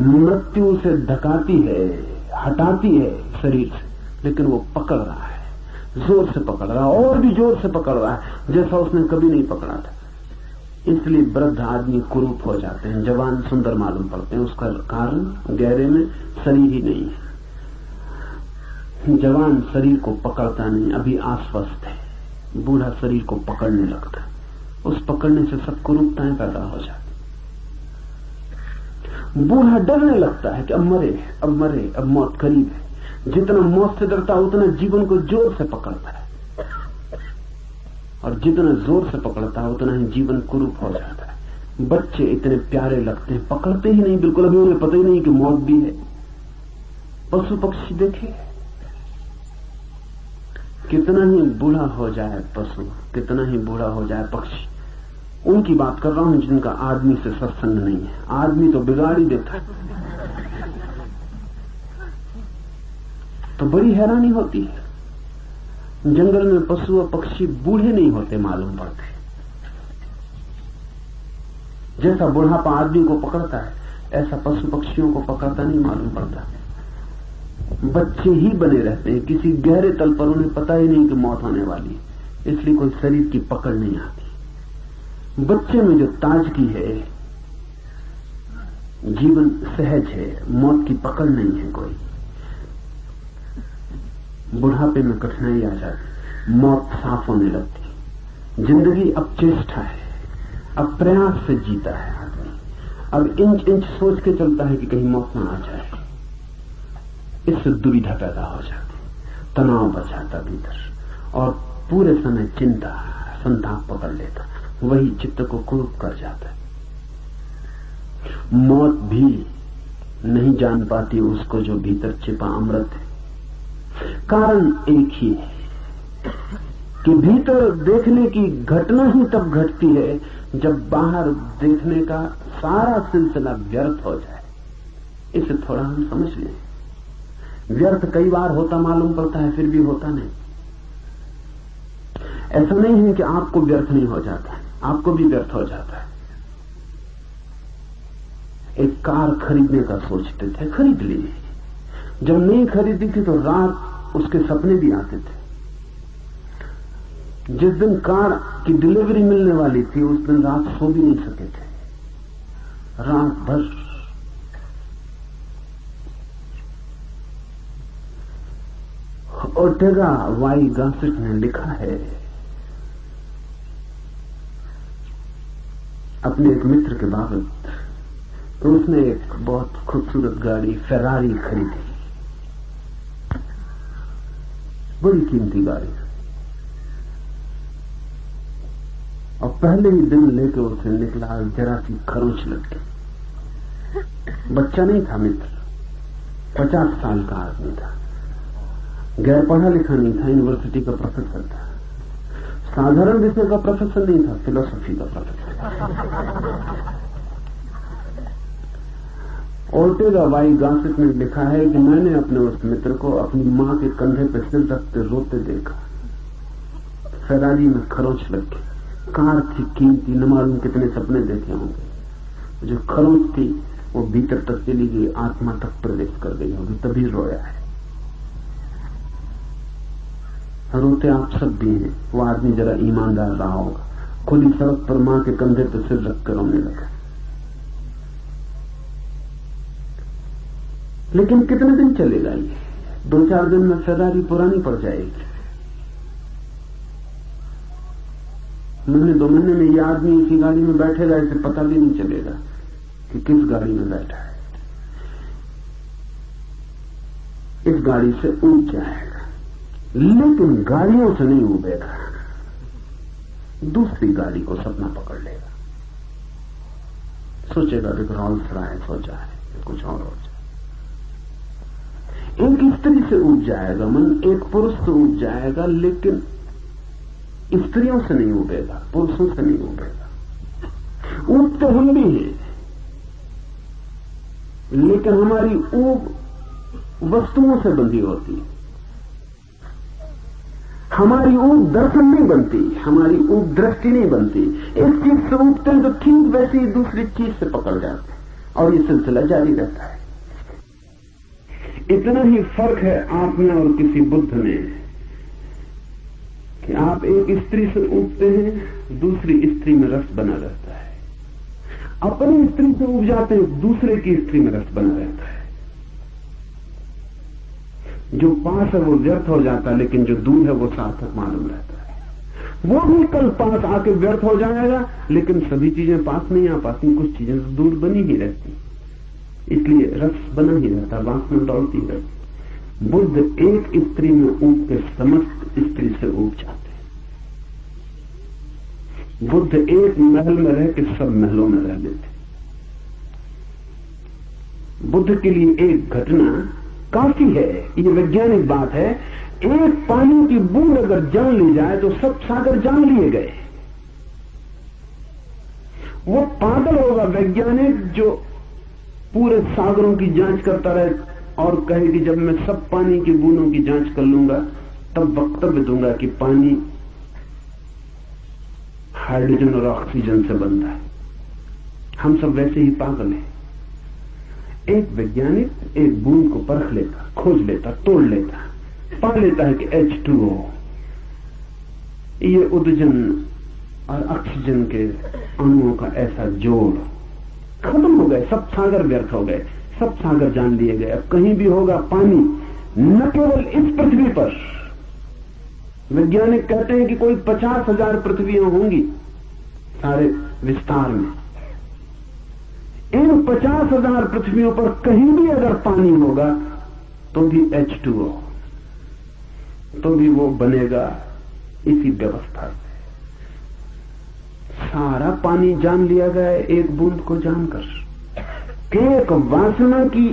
मृत्यु उसे धकाती है, हटाती है शरीर से, लेकिन वो पकड़ रहा है, जोर से पकड़ रहा है और भी जोर से पकड़ रहा है जैसा उसने कभी नहीं पकड़ा था। इसलिए वृद्ध आदमी कुरूप हो जाते हैं, जवान सुंदर मालूम पड़ते हैं। उसका कारण गहरे में शरीर ही नहीं है। जवान शरीर को पकड़ता नहीं, अभी आश्वस्त है। बूढ़ा शरीर को पकड़ने लगता है, उस पकड़ने से सब कुरूपताएं पैदा हो जाती। बूढ़ा डरने लगता है कि अब मरे, अब मरे, अब मौत करीब है। जितना मौत से डरता उतना जीवन को जोर से पकड़ता है, और जितना जोर से पकड़ता है उतना ही जीवन कुरूप हो जाता है। बच्चे इतने प्यारे लगते हैं, पकड़ते ही नहीं बिल्कुल, अभी उन्हें पता ही नहीं कि मौत भी है। पशु पक्षी देखे, कितना ही बूढ़ा हो जाए पशु, कितना ही बूढ़ा हो जाए पक्षी, उनकी बात कर रहा हूं जिनका आदमी से सत्संग नहीं है। आदमी तो बिगाड़ ही देता है। तो बड़ी हैरानी होती है, जंगल में पशु और पक्षी बूढ़े नहीं होते मालूम पड़ते। जैसा बुढ़ापा आदमी को पकड़ता है ऐसा पशु पक्षियों को पकड़ता नहीं मालूम पड़ता। बच्चे ही बने रहते हैं, किसी गहरे तल पर उन्हें पता ही नहीं कि मौत होने वाली है, इसलिए कोई शरीर की पकड़ नहीं आती। बच्चे में जो ताजगी है, जीवन सहज है, मौत की पकड़ नहीं है कोई। बुढ़ापे में कठिनाई आ जाती, मौत साफ होने लगती। जिंदगी अब चेष्टा है, अब प्रयास से जीता है आदमी, अब इंच इंच सोच के चलता है कि कहीं मौत ना आ जाए। इससे दुविधा पैदा हो जाती, तनाव बढ़ जाता भीतर, और पूरे समय चिंता संताप पकड़ लेता, वही चित्त को कुरूप कर जाता है। मौत भी नहीं जान पाती उसको जो भीतर छिपा अमृत है। कारण एक ही है कि भीतर देखने की घटना ही तब घटती है जब बाहर देखने का सारा सिलसिला व्यर्थ हो जाए। इसे थोड़ा हम समझ लें। व्यर्थ कई बार होता मालूम पड़ता है, फिर भी होता नहीं। ऐसा नहीं है कि आपको व्यर्थ नहीं हो जाता, आपको भी व्यर्थ हो जाता है। एक कार खरीदने का सोचते थे, खरीद ली। जब नहीं खरीदी थी तो रात उसके सपने भी आते थे। जिस दिन कार की डिलीवरी मिलने वाली थी उस दिन रात सो भी नहीं सके थे, रात भर। ओर्टेगा वाई गासेट ने लिखा है, अपने एक मित्र के बाबत तो उसने एक बहुत खूबसूरत गाड़ी फेरारी खरीदी, बड़ी कीमती गाड़ी, और पहले ही दिन लेके उसे निकला, जरा सी खरोंच लग गई। बच्चा नहीं था मित्र, 50 साल का आदमी था, गैर पढ़ा लिखा नहीं था, यूनिवर्सिटी का प्रोफेसर था, साधारण विषय का प्रोफेसर नहीं था, फिलोसफी का प्रोफेसर। ओर्टेगा वाई गासिप में लिखा है कि मैंने अपने उस मित्र को अपनी मां के कंधे पर सिर रखते रोते देखा। फेरारी में खरोंच लग गई, कार थी कीमती, न मालूम कितने सपने देखे होंगे, जो खरोंच थी वो भीतर तक चली गई, आत्मा तक प्रवेश कर गई होगी, तभी रोया है। रोते आप सब भी हैं। वो आदमी जरा ईमानदार रहा होगा, खुली सड़क पर मां के कंधे पर सिर रखकर रोने लगा। लेकिन कितने दिन चलेगा ये? 2-4 दिन में फेरारी पुरानी पड़ जाएगी। महीने 2 महीने में ये आदमी इसी गाड़ी में बैठेगा, इसे पता भी नहीं चलेगा कि किस गाड़ी में बैठा है। इस गाड़ी से ऊंच जाएगा, लेकिन गाड़ियों से नहीं उबेगा, दूसरी गाड़ी को सपना पकड़ लेगा। सोचेगा कि रॉल्स रॉयस हो जाए, कुछ और हो जाए। एक स्त्री से उब जाएगा मन, एक पुरुष से उब जाएगा, लेकिन स्त्रियों से नहीं उबेगा, पुरुषों से नहीं उबेगा। ऊब तो हम भी हैं, लेकिन हमारी ऊब वस्तुओं से बंधी होती है। हमारी ऊब दर्शन नहीं बनती, हमारी ऊब दृष्टि नहीं बनती। एक चीज से उबते हैं तो ठीक वैसे ही दूसरी चीज से पकड़ जाते हैं, और ये सिलसिला जारी रहता है। इतना ही फर्क है आप में और किसी बुद्ध में कि आप एक स्त्री से उबते हैं, दूसरी स्त्री में रस बना रहता है। अपनी स्त्री से उब जाते हैं, दूसरे की स्त्री में रस बना रहता है। जो पास है वो व्यर्थ हो जाता है, लेकिन जो दूर है वो सार्थक मालूम रहता है। वो भी कल पास आके व्यर्थ हो जाएगा, लेकिन सभी चीजें पास नहीं आ पाती, कुछ चीजें दूर बनी ही रहती, इसलिए रस बना ही रहता, वासना दौड़ती रहती। बुद्ध एक स्त्री में ऊब के समस्त स्त्री से ऊब जाते हैं। बुद्ध एक महल में रह के सब महलों में रह लेते। बुद्ध के लिए एक घटना काफी है, ये वैज्ञानिक बात है। एक पानी की बूंद अगर जान ली जाए तो सब सागर जान लिए गए। वो पागल होगा वैज्ञानिक जो पूरे सागरों की जांच करता रहे और कहे कि जब मैं सब पानी की बूंदों की जांच कर लूंगा तब वक्तव्य दूंगा कि पानी हाइड्रोजन और ऑक्सीजन से बनता है। हम सब वैसे ही पागल हैं। एक वैज्ञानिक एक बूंद को परख लेता, खोज लेता, तोड़ लेता, पा लेता है कि H2O, ये उदजन और ऑक्सीजन के अणुओं का ऐसा जोड़। खत्म हो गए, सब सागर व्यर्थ हो गए, सब सागर जान लिए गए। अब कहीं भी होगा पानी, न केवल इस पृथ्वी पर। वैज्ञानिक कहते हैं कि कोई 50,000 पृथ्वियां होंगी सारे विस्तार में। इन 50,000 पृथ्वियों पर कहीं भी अगर पानी होगा तो भी H2O, तो भी वो बनेगा इसी व्यवस्था से। सारा पानी जान लिया गया एक बूंद को जानकर। एक वासना की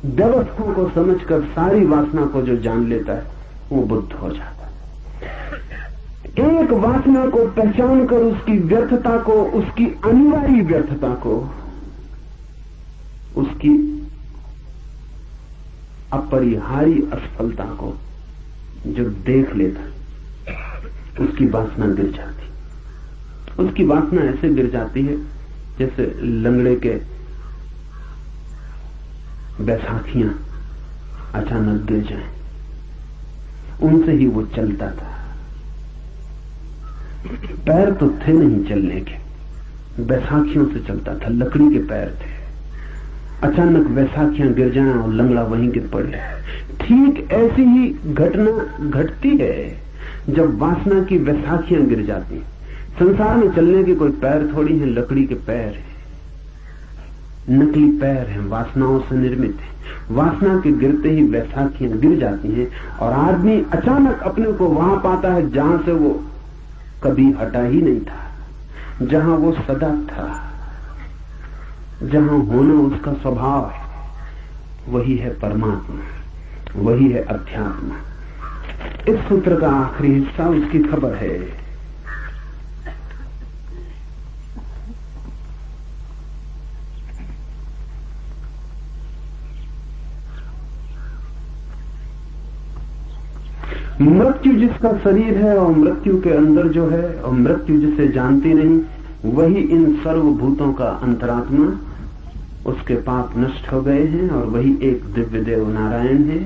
व्यवस्था को समझकर सारी वासना को जो जान लेता है वो बुद्ध हो जाता है। एक वासना को पहचान कर उसकी व्यर्थता को, उसकी अनिवार्य व्यर्थता को, उसकी अपरिहार्य असफलता को जो देख लेता, उसकी वासना गिर जाती। उसकी वासना ऐसे गिर जाती है जैसे लंगड़े के बैसाखियां अचानक गिर जाएं। उनसे ही वो चलता था, पैर तो थे नहीं चलने के, बैसाखियों से चलता था, लकड़ी के पैर थे। अचानक बैसाखियां गिर जाएं और लंगड़ा वहीं गिर पड़े। ठीक ऐसी ही घटना घटती है जब वासना की बैसाखियां गिर जाती। संसार में चलने के कोई पैर थोड़ी हैं, लकड़ी के पैर हैं। नकली पैर हैं, वासनाओं से निर्मित है। वासना के गिरते ही बैसाखियां गिर जाती हैं और आदमी अचानक अपने को वहां पाता है जहां से वो कभी हटा ही नहीं था, जहां वो सदा था, जहां होना उसका स्वभाव है। वही है परमात्मा, वही है अध्यात्म। इस सूत्र का आखिरी हिस्सा उसकी खबर है। मृत्यु जिसका शरीर है और मृत्यु के अंदर जो है और मृत्यु जिसे जानती नहीं, वही इन सर्वभूतों का अंतरात्मा। उसके पाप नष्ट हो गए हैं और वही एक दिव्य देव नारायण है।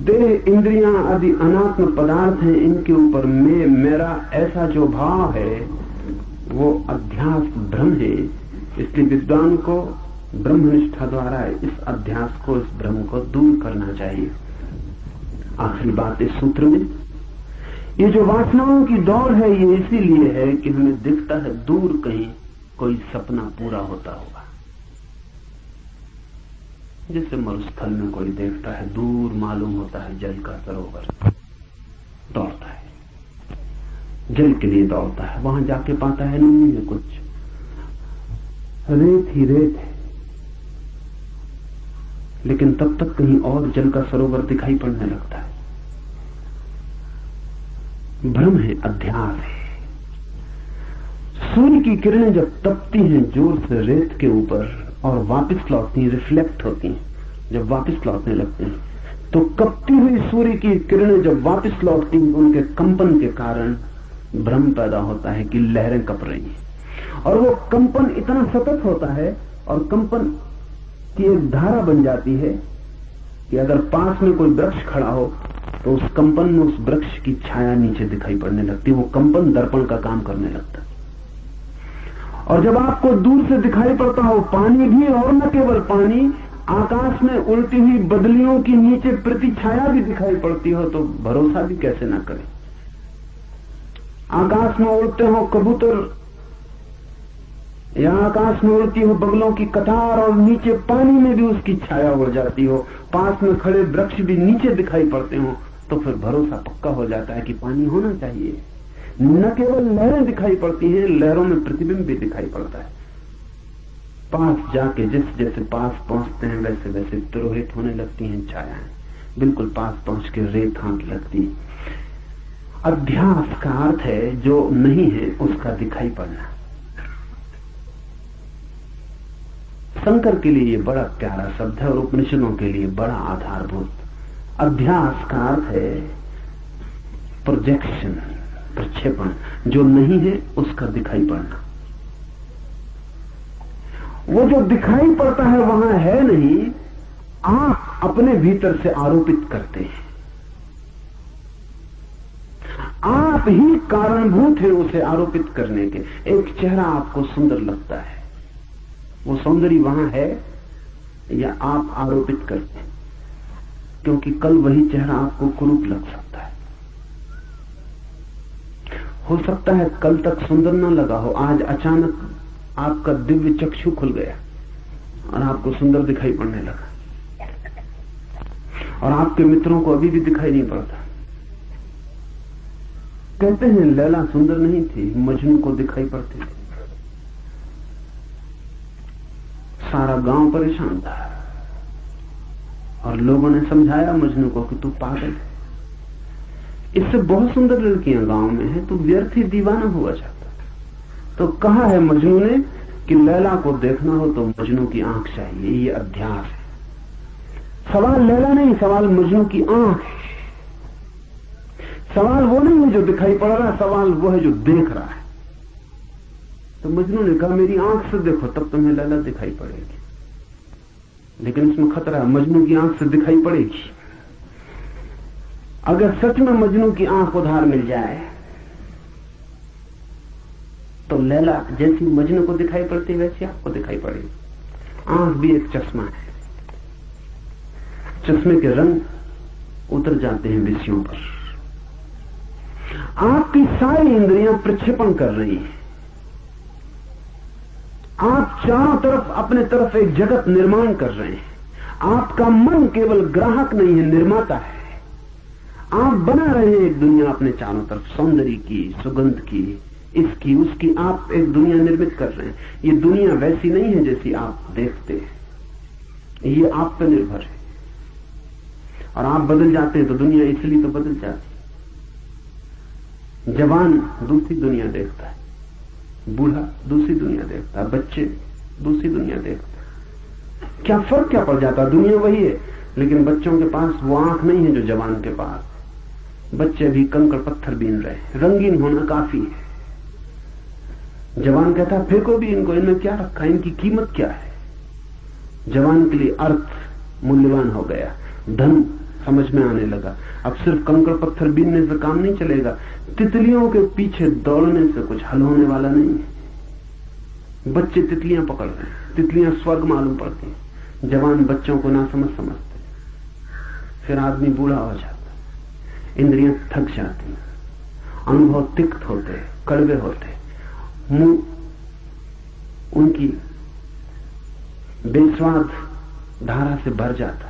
देह इंद्रियां आदि अनात्म पदार्थ हैं, इनके ऊपर मैं मेरा ऐसा जो भाव है वो अध्यास भ्रम है। इसलिए विद्वान को ब्रह्मनिष्ठा द्वारा इस अध्यास को, इस भ्रम को दूर करना चाहिए। आखिरी बात इस सूत्र में, ये जो वासनाओं की दौड़ है ये इसीलिए है कि हमें दिखता है दूर कहीं कोई सपना पूरा होता होगा। जैसे मरुस्थल में कोई देखता है दूर मालूम होता है जल का सरोवर, दौड़ता है, जल के लिए दौड़ता है, वहां जाके पाता है नहीं है कुछ, रेत ही रेत है। लेकिन तब तक कहीं और जल का सरोवर दिखाई पड़ने लगता है। भ्रम है, अध्यास है। सूर्य की किरणें जब तपती हैं जोर से रेत के ऊपर और वापस लौटती हैं, रिफ्लेक्ट होती हैं, जब वापस लौटने लगते हैं, तो कपती हुई सूर्य की किरणें जब वापस लौटती हैं, उनके कंपन के कारण भ्रम पैदा होता है कि लहरें कप रही हैं। और वो कंपन इतना सतत होता है और कंपन की एक धारा बन जाती है कि अगर पास में कोई वृक्ष खड़ा हो तो उस कंपन में उस वृक्ष की छाया नीचे दिखाई पड़ने लगती है। वो कंपन दर्पण का काम करने लगता है। और जब आपको दूर से दिखाई पड़ता हो पानी भी, और न केवल पानी, आकाश में उड़ती हुई बदलियों की नीचे प्रति छाया भी दिखाई पड़ती हो, तो भरोसा भी कैसे ना करें। आकाश में उड़ते हो कबूतर या आकाश में उड़ती हो बगलों की कतार और नीचे पानी में भी उसकी छाया उड़ जाती हो, पास में खड़े वृक्ष भी नीचे दिखाई पड़ते हो, तो फिर भरोसा पक्का हो जाता है कि पानी होना चाहिए। न केवल लहरें दिखाई पड़ती हैं, लहरों में प्रतिबिंब भी दिखाई पड़ता है। पास जाके जैसे जैसे पास पहुंचते हैं वैसे वैसे तिरोहित होने लगती हैं छायाएं, बिल्कुल पास पहुंच के रेत हाथ लगती है। अध्यास का अर्थ है जो नहीं है उसका दिखाई पड़ना। शंकर के लिए ये बड़ा प्यारा शब्द है और उपनिषदों के लिए बड़ा आधारभूत। अध्यास का अर्थ है प्रोजेक्शन, प्रक्षेपण, जो नहीं है उसका दिखाई पड़ना। वो जो दिखाई पड़ता है वहां है नहीं, आप अपने भीतर से आरोपित करते हैं। आप ही कारणभूत है उसे आरोपित करने के। एक चेहरा आपको सुंदर लगता है, वो सौंदर्य वहां है या आप आरोपित करते हैं, क्योंकि कल वही चेहरा आपको कुरूप लग सकता है। हो सकता है कल तक सुंदर न लगा हो, आज अचानक आपका दिव्य चक्षु खुल गया और आपको सुंदर दिखाई पड़ने लगा, और आपके मित्रों को अभी भी दिखाई नहीं पड़ता। कहते हैं लैला सुंदर नहीं थी, मजनू को दिखाई पड़ती थी। सारा गांव परेशान था और लोगों ने समझाया मजनू को कि तू पागल है, इससे बहुत सुंदर लड़कियां गांव में हैं, तू व्यर्थ ही दीवाना हुआ जाता। तो कहा है मजनू ने कि लैला को देखना हो तो मजनू की आंख चाहिए। ये अध्यास है। सवाल लैला नहीं, सवाल मजनू की आंख है। सवाल वो नहीं है जो दिखाई पड़ रहा है, सवाल वो है जो देख रहा है। तो मजनू ने कहा मेरी आंख से देखो तब तुम्हें लैला दिखाई पड़ेगी। लेकिन इसमें खतरा है, मजनू की आंख से दिखाई पड़ेगी। अगर सच में मजनू की आंख उधार मिल जाए तो लैला जैसी मजनू को दिखाई पड़ती वैसी आपको दिखाई पड़ेगी। आंख भी एक चश्मा है, चश्मे के रंग उतर जाते हैं विषयों पर। आपकी सारी इंद्रियां प्रक्षेपण कर रही हैं। आप चारों तरफ अपने तरफ एक जगत निर्माण कर रहे हैं। आपका मन केवल ग्राहक नहीं है, निर्माता है। आप बना रहे हैं एक दुनिया अपने चारों तरफ, सौंदर्य की, सुगंध की, इसकी उसकी, आप एक दुनिया निर्मित कर रहे हैं। ये दुनिया वैसी नहीं है जैसी आप देखते हैं, ये आप पर निर्भर है। और आप बदल जाते हैं तो दुनिया इसलिए तो बदल जाती है। जवान दूसरी दुनिया देखता है, बूढ़ा दूसरी दुनिया देखता है, बच्चे दूसरी दुनिया देखते हैं। क्या फर्क क्या पड़ जाता है? दुनिया वही है, लेकिन बच्चों के पास वो आंख नहीं है जो जवान के पास। बच्चे भी कंकड़ पत्थर बीन रहे हैं, रंगीन होना काफी है। जवान कहता है फेंको भी इनको, इनमें क्या रखा, इनकी कीमत क्या है। जवान के लिए अर्थ मूल्यवान हो गया, धन समझ में आने लगा। अब सिर्फ कंकड़ पत्थर बीनने से काम नहीं चलेगा, तितलियों के पीछे दौड़ने से कुछ हल होने वाला नहीं है। बच्चे तितलियां पकड़ रहे हैं, तितलियां स्वर्ग मालूम पड़ती हैं। जवान बच्चों को ना समझते। फिर आदमी बूढ़ा हो जाता, इंद्रियां थक जाती, अनुभव तिक्त होते, कड़वे होते, मुंह उनकी बेस्वाद धारा से भर जाता।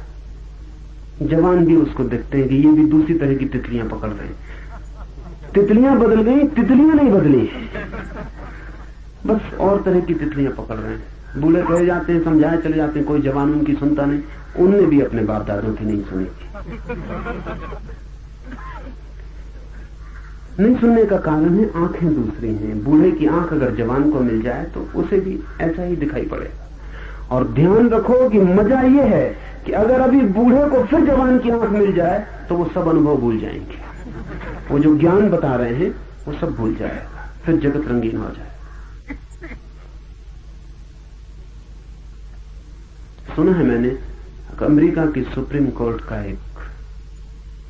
जवान भी उसको देखते हैं कि ये भी दूसरी तरह की तितलियां पकड़ रहे हैं। तितलियां बदल गई, तितलियां नहीं बदली, बस और तरह की तितलियां पकड़ रहे हैं। बूढ़े कहे जाते हैं, समझाए चले जाते हैं, कोई जवान उनकी सुनता नहीं। उनने भी अपने बाप दादों की नहीं सुनी। नहीं सुनने का कारण है आंखें दूसरी हैं। बूढ़े की आंख अगर जवान को मिल जाए तो उसे भी ऐसा ही दिखाई पड़ेगा। और ध्यान रखो कि मजा यह है कि अगर अभी बूढ़े को फिर जवान की आंख मिल जाए तो वो सब अनुभव भूल जाएंगे। वो जो ज्ञान बता रहे हैं वो सब भूल जाएगा, फिर जगत रंगीन हो जाए। सुना है मैंने, अमेरिका की सुप्रीम कोर्ट का एक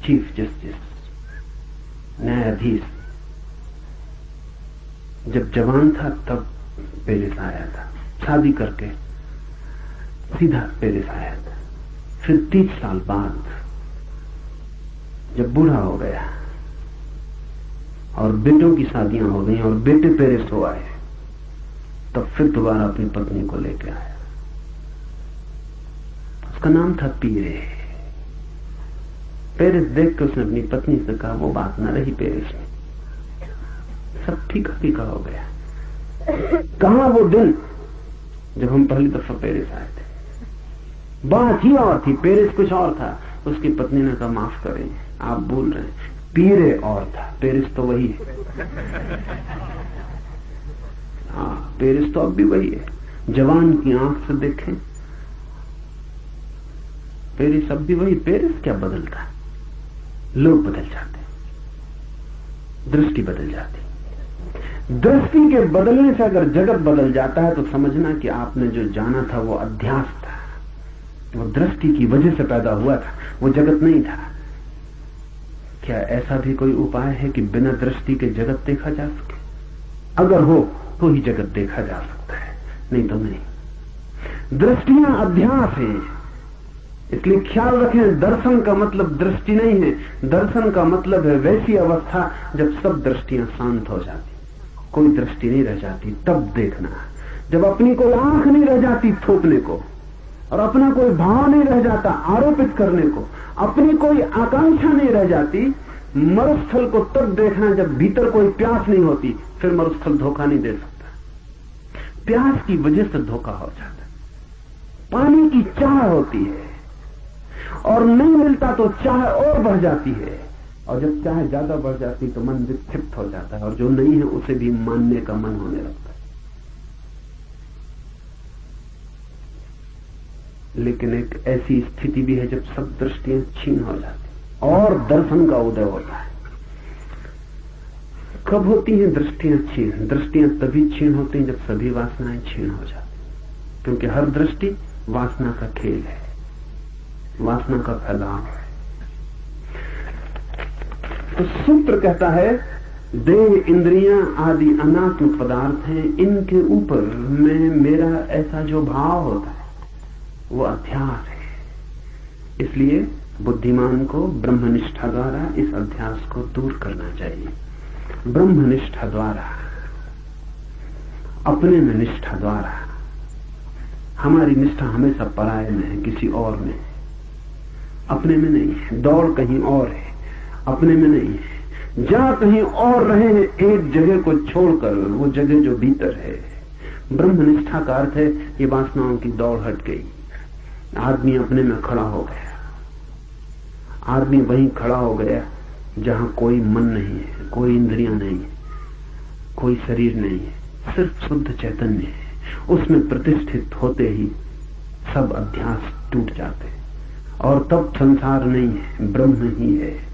चीफ जस्टिस, न्यायाधीश, जब जवान था तब पेरिस आया था, शादी करके सीधा पेरिस आया था। फिर 30 साल बाद जब बूढ़ा हो गया और बेटों की शादियां हो गई और बेटे पेरिस हो आए, तब फिर दोबारा अपनी पत्नी को लेकर आया। उसका नाम था पीरे। पेरिस देख के उसने अपनी पत्नी से कहा, वो बात न रही पेरिस में, सब फीका फीका हो गया। कहां वो दिन जब हम पहली दफा पेरिस आए थे? बात ही और थी, पेरिस कुछ और था। उसकी पत्नी ने कहा, माफ करें, आप भूल रहे हैं, पीरे और था, पेरिस तो वही है। हाँ, पेरिस तो अब भी वही है। जवान की आंख से देखें, पेरिस अब भी वही। पेरिस क्या बदलता? लोग बदल जाते, दृष्टि बदल जाती। दृष्टि के बदलने से अगर जगत बदल जाता है तो समझना कि आपने जो जाना था वो अध्यास था, वो दृष्टि की वजह से पैदा हुआ था, वो जगत नहीं था। क्या ऐसा भी कोई उपाय है कि बिना दृष्टि के जगत देखा जा सके? अगर हो तो ही जगत देखा जा सकता है, नहीं तो नहीं। दृष्टियां अध्यास हैं, इसलिए ख्याल रखें, दर्शन का मतलब दृष्टि नहीं है। दर्शन का मतलब है वैसी अवस्था जब सब दृष्टियां शांत हो जाती, कोई दृष्टि नहीं रह जाती, तब देखना। जब अपनी कोई आंख नहीं रह जाती थोपने को, और अपना कोई भाव नहीं रह जाता आरोपित करने को, अपनी कोई आकांक्षा नहीं रह जाती, मरुस्थल को तब देखना जब भीतर कोई प्यास नहीं होती। फिर मरुस्थल धोखा नहीं दे सकता। प्यास की वजह से धोखा हो जाता। पानी की चाह होती है और नहीं मिलता तो चाह और बढ़ जाती है, और जब चाह ज्यादा बढ़ जाती तो मन विक्षिप्त हो जाता है, और जो नहीं है उसे भी मानने का मन होने लगता है। लेकिन एक ऐसी स्थिति भी है जब सब दृष्टियां छीन हो जाती और दर्शन का उदय होता है। कब होती हैं दृष्टियां छीन? दृष्टियां तभी छीन होती हैं जब सभी वासनाएं छीन हो जाती, क्योंकि हर दृष्टि वासना का खेल है, वासना का फैलाव है। तो सूत्र कहता है, देह इंद्रियां आदि अनात्म पदार्थ हैं, इनके ऊपर में मेरा ऐसा जो भाव होता है वो अध्यास है। इसलिए बुद्धिमान को ब्रह्मनिष्ठा द्वारा इस अध्यास को दूर करना चाहिए। ब्रह्मनिष्ठा द्वारा, अपने में निष्ठा द्वारा हमारी निष्ठा हमेशा पराये में है, किसी और में, अपने में नहीं है। दौड़ कहीं और है, अपने में नहीं है। जहां कहीं और रहे हैं एक जगह को छोड़कर, वो जगह जो भीतर है। ब्रह्मनिष्ठा का अर्थ है ये वासनाओं की दौड़ हट गई, आदमी अपने में खड़ा हो गया। आदमी वहीं खड़ा हो गया जहां कोई मन नहीं है, कोई इंद्रियां नहीं है, कोई शरीर नहीं है, सिर्फ शुद्ध चैतन्य है। उसमें प्रतिष्ठित होते ही सब अध्यास टूट जाते और तब संसार नहीं है, ब्रह्म ही है।